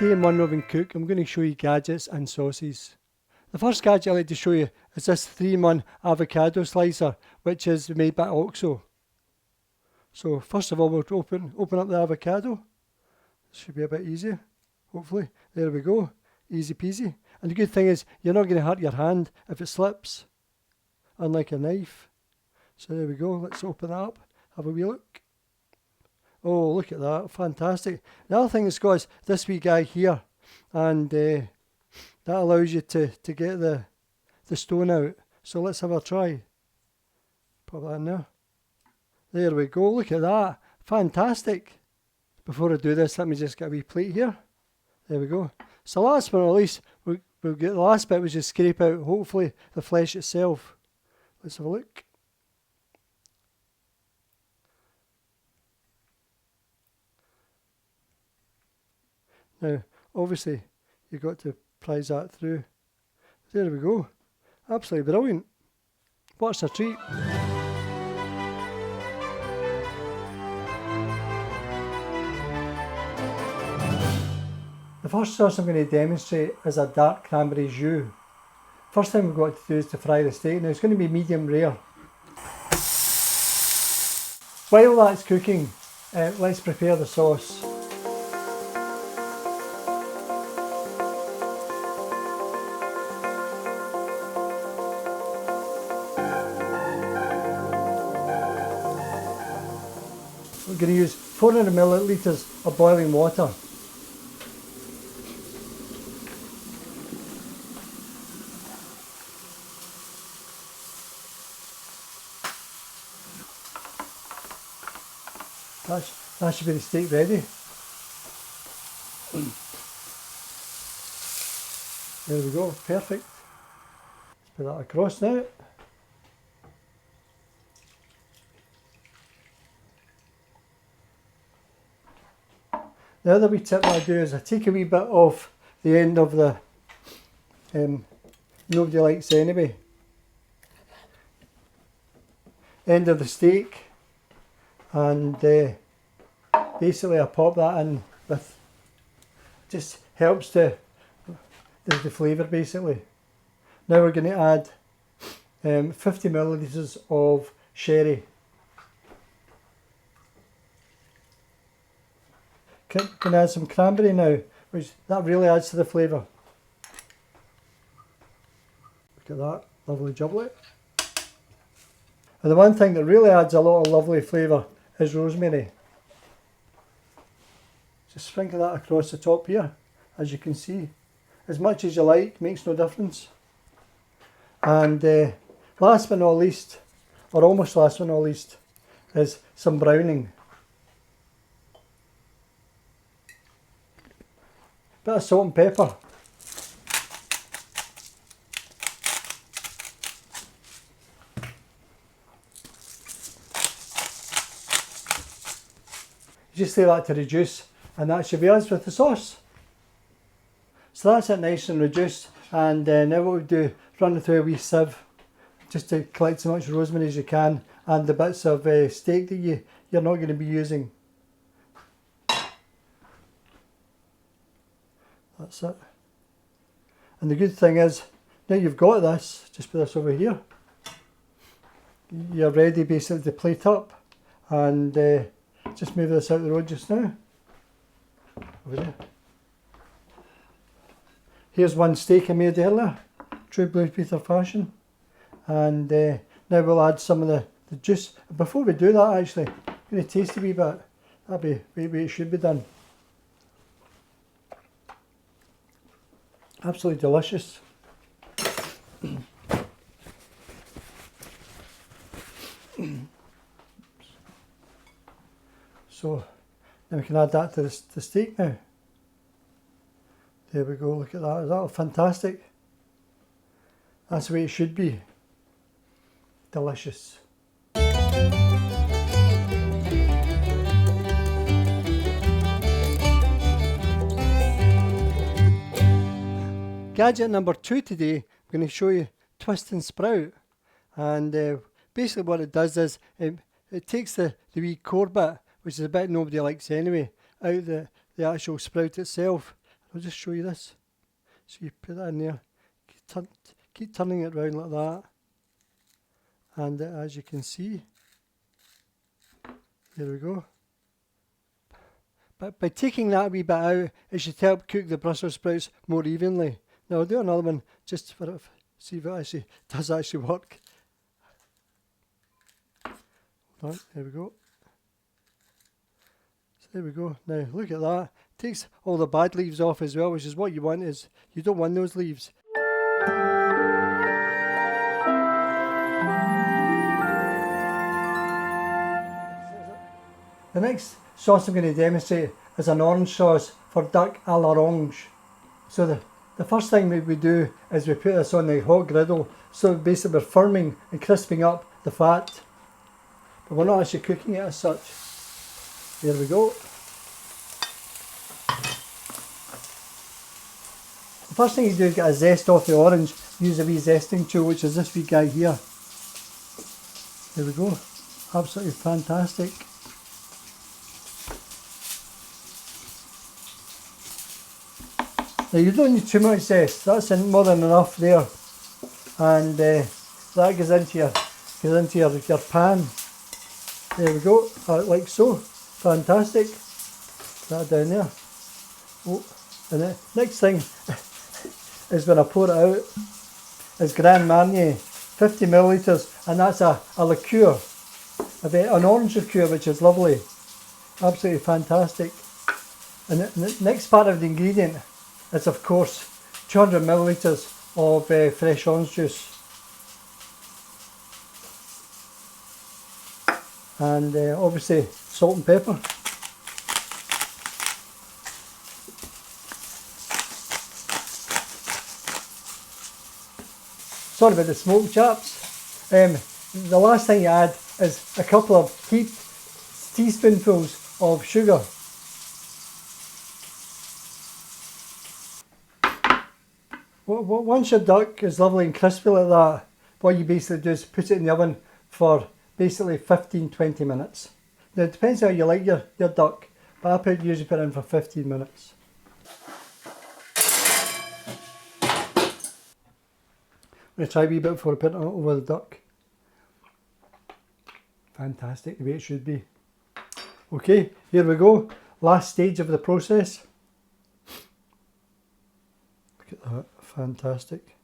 3-in-1 Roving Cook, I'm going to show you gadgets and sauces. The first gadget I'd like to show you is this 3-in-1 avocado slicer, which is made by OXO. So first of all, we'll open up the avocado. Should be a bit easier, hopefully. There we go, easy peasy. And the good thing is, you're not going to hurt your hand if it slips, unlike a knife. So there we go, let's open that up, have a wee look. Oh, look at that, fantastic. The other thing it's got is this wee guy here, and that allows you to get the stone out. So let's have a try. Put that in there. There we go, look at that, fantastic. Before I do this, let me just get a wee plate here. There we go. So last but not least, we'll get the last bit, which is scrape out, hopefully, the flesh itself. Let's have a look. Now, obviously, you've got to prise that through. There we go. Absolutely brilliant. What's a treat? The first sauce I'm going to demonstrate is a dark cranberry jus. First thing we've got to do is to fry the steak. Now, it's going to be medium rare. While that's cooking, let's prepare the sauce. We're going to use 400 millilitres of boiling water. That should be the steak ready. There we go, perfect. Let's put that across now. The other wee tip that I do is I take a wee bit off the end of the nobody likes anyway. End of the steak, and basically I pop that in with, just helps the flavour basically. Now we're going to add 50 millilitres of sherry. Can add some cranberry now, which that really adds to the flavour. Look at that, lovely jubbly. And the one thing that really adds a lot of lovely flavour is rosemary. Just sprinkle that across the top here, as you can see. As much as you like, makes no difference. And last but not least, or almost last but not least, is some browning. Bit of salt and pepper. Just leave that to reduce, and that should be us with the sauce. So that's it, nice and reduced, and now what we do, run it through a wee sieve just to collect as much rosemary as you can, and the bits of steak that you're not going to be using. That's it. And the good thing is, now you've got this, just put this over here. You're ready basically to plate up, and just move this out the road just now. Over there. Here's one steak I made earlier, true Blue Peter fashion. And now we'll add some of the juice. Before we do that, actually, I'm going to taste a wee bit. That'll be the way it should be done. Absolutely delicious. So then we can add that to the steak now. There we go, look at that, is that fantastic? That's the way it should be. Delicious. Gadget number 2 today, I'm going to show you twist and sprout. And basically what it does is it takes the wee core bit, which is a bit nobody likes anyway, out the actual sprout itself. I'll just show you this. So you put that in there, keep turning it round like that, and as you can see, there we go. But by taking that wee bit out, it should help cook the Brussels sprouts more evenly. Now I'll do another one just for it, see if it actually does work. Right, there we go. So there we go. Now look at that. Takes all the bad leaves off as well, which is what you want. Is you don't want those leaves. The next sauce I'm going to demonstrate is an orange sauce for duck à l'orange. So the first thing we do is we put this on the hot griddle. So basically we're firming and crisping up the fat, but we're not actually cooking it as such. There we go. The first thing you do is get a zest off the orange. Use a wee zesting tool, which is this wee guy here. There we go. Absolutely fantastic. Now you don't need too much zest. That's more than enough there, and that goes into your pan. There we go, like so. Fantastic. That down there. Oh, and the next thing is when I pour it out is Grand Marnier, 50 millilitres, and that's a liqueur, an orange liqueur, which is lovely, absolutely fantastic. And the next part of the ingredient is, of course, 200 millilitres of fresh orange juice, and obviously salt and pepper. Sorry about the smoke, chaps. The last thing you add is a couple of heaped teaspoonfuls of sugar. Once your duck is lovely and crispy like that, what you basically do is put it in the oven for basically 15-20 minutes. Now it depends how you like your duck, but I usually put it in for 15 minutes. I'm going to try a wee bit before I put it over the duck. Fantastic, the way it should be. Okay, here we go. Last stage of the process. Look at that, fantastic.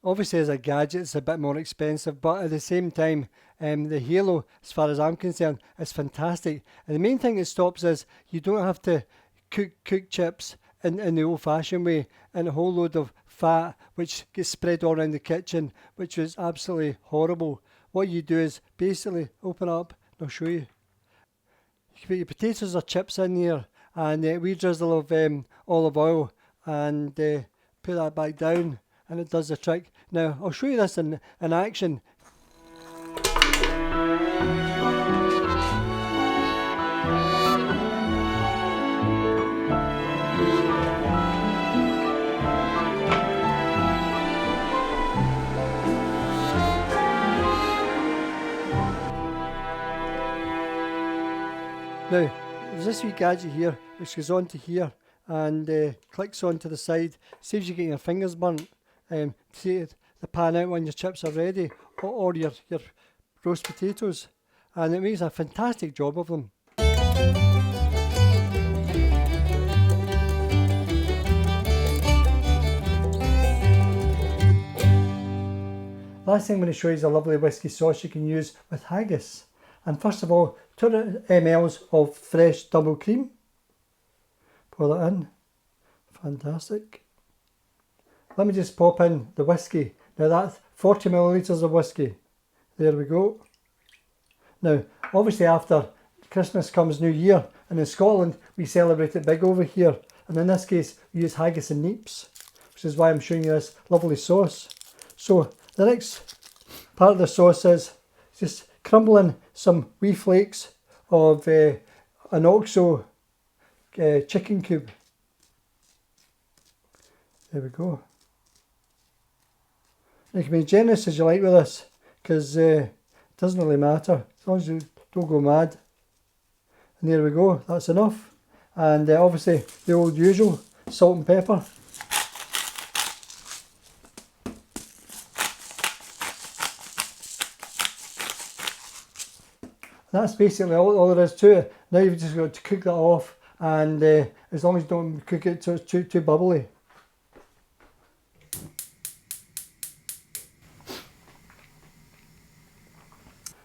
Obviously as a gadget it's a bit more expensive, but at the same time the halo, as far as I'm concerned, is fantastic. And the main thing it stops is you don't have to cook chips in the old fashioned way in a whole load of fat which gets spread all around the kitchen, which is absolutely horrible. What you do is basically open up, and I'll show you. You can put your potatoes or chips in here, and we drizzle of olive oil and put that back down, and it does the trick. Now I'll show you this in action. Now, there's this wee gadget here which goes onto here and clicks onto the side, saves you getting your fingers burnt. Take the pan out when your chips are ready, or your roast potatoes, and it makes a fantastic job of them. Last thing I'm going to show you is a lovely whisky sauce you can use with haggis. And first of all, 200 ml of fresh double cream. Pour that in. Fantastic. Let me just pop in the whisky. Now that's 40 millilitres of whisky. There we go. Now, obviously after Christmas comes New Year, and in Scotland we celebrate it big over here. And in this case, we use haggis and neeps, which is why I'm showing you this lovely sauce. So the next part of the sauce is just crumble in some wee flakes of an OXO chicken cube. There we go. You can be generous as you like with this, because it doesn't really matter as long as you don't go mad. And there we go, that's enough. And obviously the old usual salt and pepper. That's basically all there is to it. Now you've just got to cook that off, and as long as you don't cook it so it's too bubbly.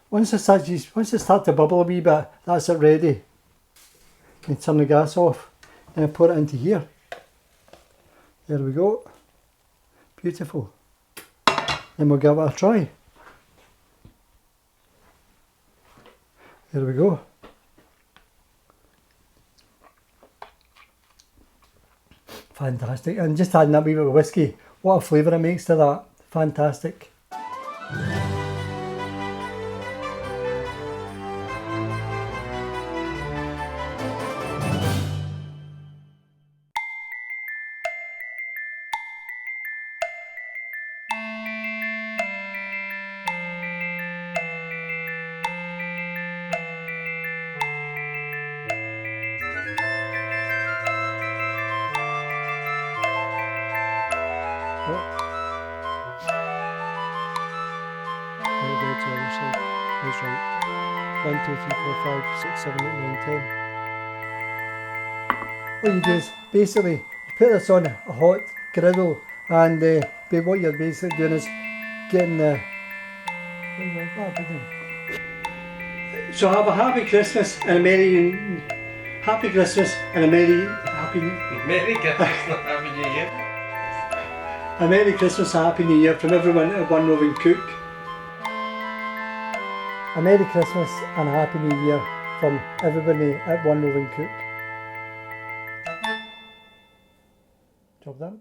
Once it starts to bubble a wee bit, that's it ready. You turn the gas off and pour it into here. There we go. Beautiful. Then we'll give it a try. There we go. Fantastic. And just adding that wee bit of whiskey. What a flavour it makes to that. Fantastic. That's right. 1, 2, 3, 4, 5, 6, 7, 8, 9, 10. What you do is basically you put this on a hot griddle, and what you're basically doing is getting the. So have a happy Christmas and a happy Christmas and a Merry Christmas, not Happy New Year. A Merry Christmas and Happy New Year from everyone at One Roving Cook. A Merry Christmas and a Happy New Year from everybody at One Roving Cook. Job done.